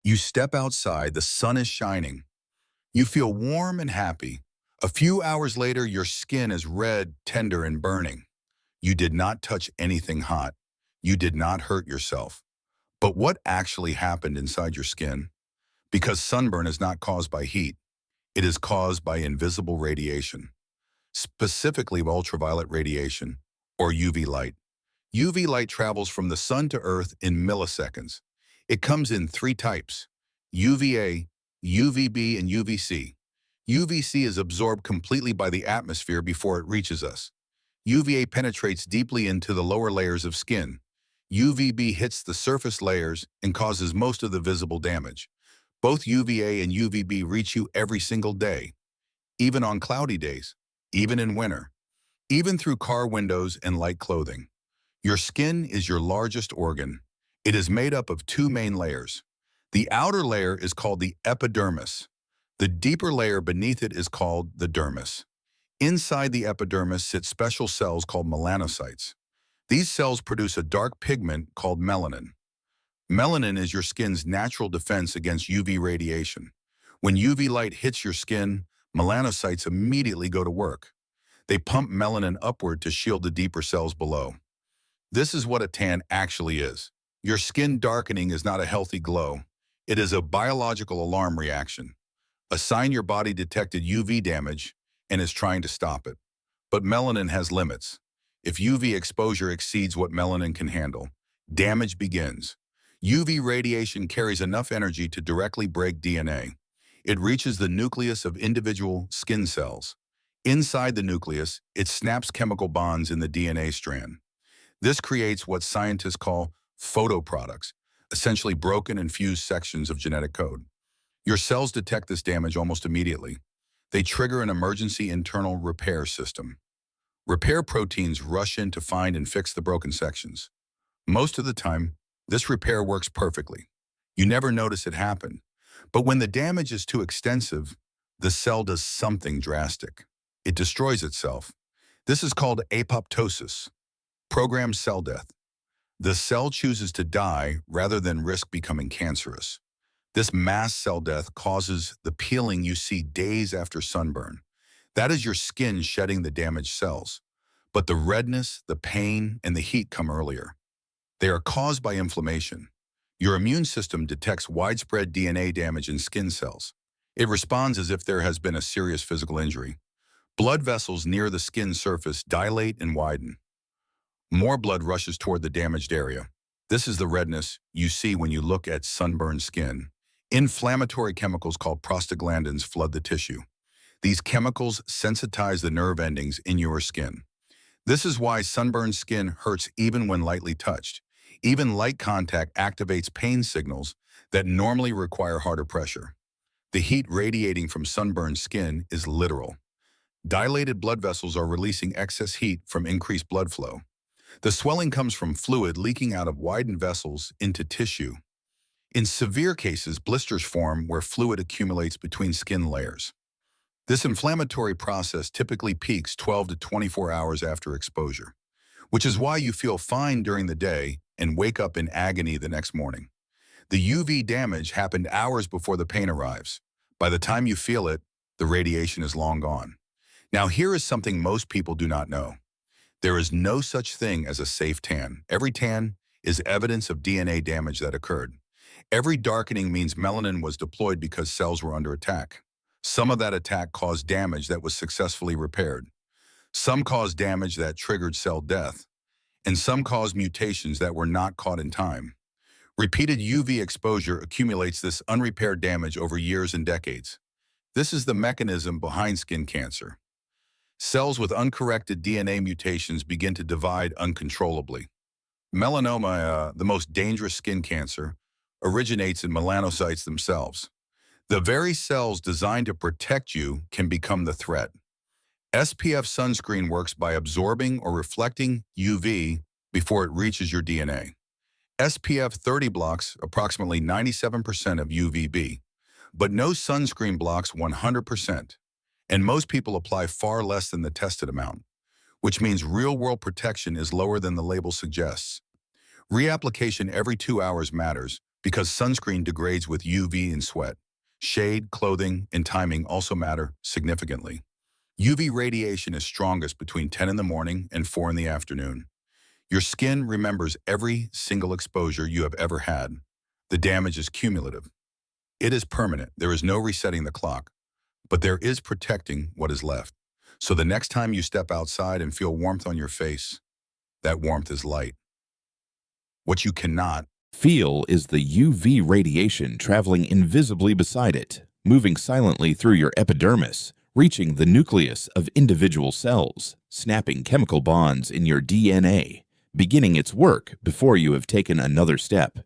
You step outside, the sun is shining. You feel warm and happy. A few hours later, your skin is red, tender, and burning. You did not touch anything hot. You did not hurt yourself. But what actually happened inside your skin? Because sunburn is not caused by heat. It is caused by invisible radiation, specifically ultraviolet radiation, or UV light. UV light travels from the sun to Earth in milliseconds. It comes in three types: UVA, UVB, and UVC. UVC is absorbed completely by the atmosphere before it reaches us. UVA penetrates deeply into the lower layers of skin. UVB hits the surface layers and causes most of the visible damage. Both UVA and UVB reach you every single day, even on cloudy days, even in winter, even through car windows and light clothing. Your skin is your largest organ. It is made up of two main layers. The outer layer is called the epidermis. The deeper layer beneath it is called the dermis. Inside the epidermis sit special cells called melanocytes. These cells produce a dark pigment called melanin. Melanin is your skin's natural defense against UV radiation. When UV light hits your skin, melanocytes immediately go to work. They pump melanin upward to shield the deeper cells below. This is what a tan actually is. Your skin darkening is not a healthy glow. It is a biological alarm reaction, a sign your body detected UV damage and is trying to stop it. But melanin has limits. If UV exposure exceeds what melanin can handle, damage begins. UV radiation carries enough energy to directly break DNA. It reaches the nucleus of individual skin cells. Inside the nucleus, it snaps chemical bonds in the DNA strand. This creates what scientists call photoproducts, essentially broken and fused sections of genetic code. Your cells detect this damage almost immediately. They trigger an emergency internal repair system. Repair proteins rush in to find and fix the broken sections. Most of the time, this repair works perfectly. You never notice it happen. But when the damage is too extensive, the cell does something drastic. It destroys itself. This is called apoptosis, programmed cell death. The cell chooses to die rather than risk becoming cancerous. This mass cell death causes the peeling you see days after sunburn. That is your skin shedding the damaged cells. But the redness, the pain, and the heat come earlier. They are caused by inflammation. Your immune system detects widespread DNA damage in skin cells. It responds as if there has been a serious physical injury. Blood vessels near the skin surface dilate and widen. More blood rushes toward the damaged area. This is the redness you see when you look at sunburned skin. Inflammatory chemicals called prostaglandins flood the tissue. These chemicals sensitize the nerve endings in your skin. This is why sunburned skin hurts even when lightly touched. Even light contact activates pain signals that normally require harder pressure. The heat radiating from sunburned skin is literal. Dilated blood vessels are releasing excess heat from increased blood flow. The swelling comes from fluid leaking out of widened vessels into tissue. In severe cases, blisters form where fluid accumulates between skin layers. This inflammatory process typically peaks 12 to 24 hours after exposure, which is why you feel fine during the day and wake up in agony the next morning. The UV damage happened hours before the pain arrives. By the time you feel it, the radiation is long gone. Now here is something most people do not know. There is no such thing as a safe tan. Every tan is evidence of DNA damage that occurred. Every darkening means melanin was deployed because cells were under attack. Some of that attack caused damage that was successfully repaired. Some caused damage that triggered cell death. And some caused mutations that were not caught in time. Repeated UV exposure accumulates this unrepaired damage over years and decades. This is the mechanism behind skin cancer. Cells with uncorrected DNA mutations begin to divide uncontrollably. Melanoma, the most dangerous skin cancer, originates in melanocytes themselves. The very cells designed to protect you can become the threat. SPF sunscreen works by absorbing or reflecting UV before it reaches your DNA. SPF 30 blocks approximately 97% of UVB, but no sunscreen blocks 100%. And most people apply far less than the tested amount, which means real-world protection is lower than the label suggests. Reapplication every 2 hours matters, Because sunscreen degrades with UV and sweat. Shade, clothing, and timing also matter significantly. UV radiation is strongest between 10 in the morning and 4 in the afternoon. Your skin remembers every single exposure you have ever had. The damage is cumulative. It is permanent. There is no resetting the clock, but there is protecting what is left. So the next time you step outside and feel warmth on your face, that warmth is light. What you cannot feel is the UV radiation traveling invisibly beside it, moving silently through your epidermis, reaching the nucleus of individual cells, snapping chemical bonds in your DNA, beginning its work before you have taken another step.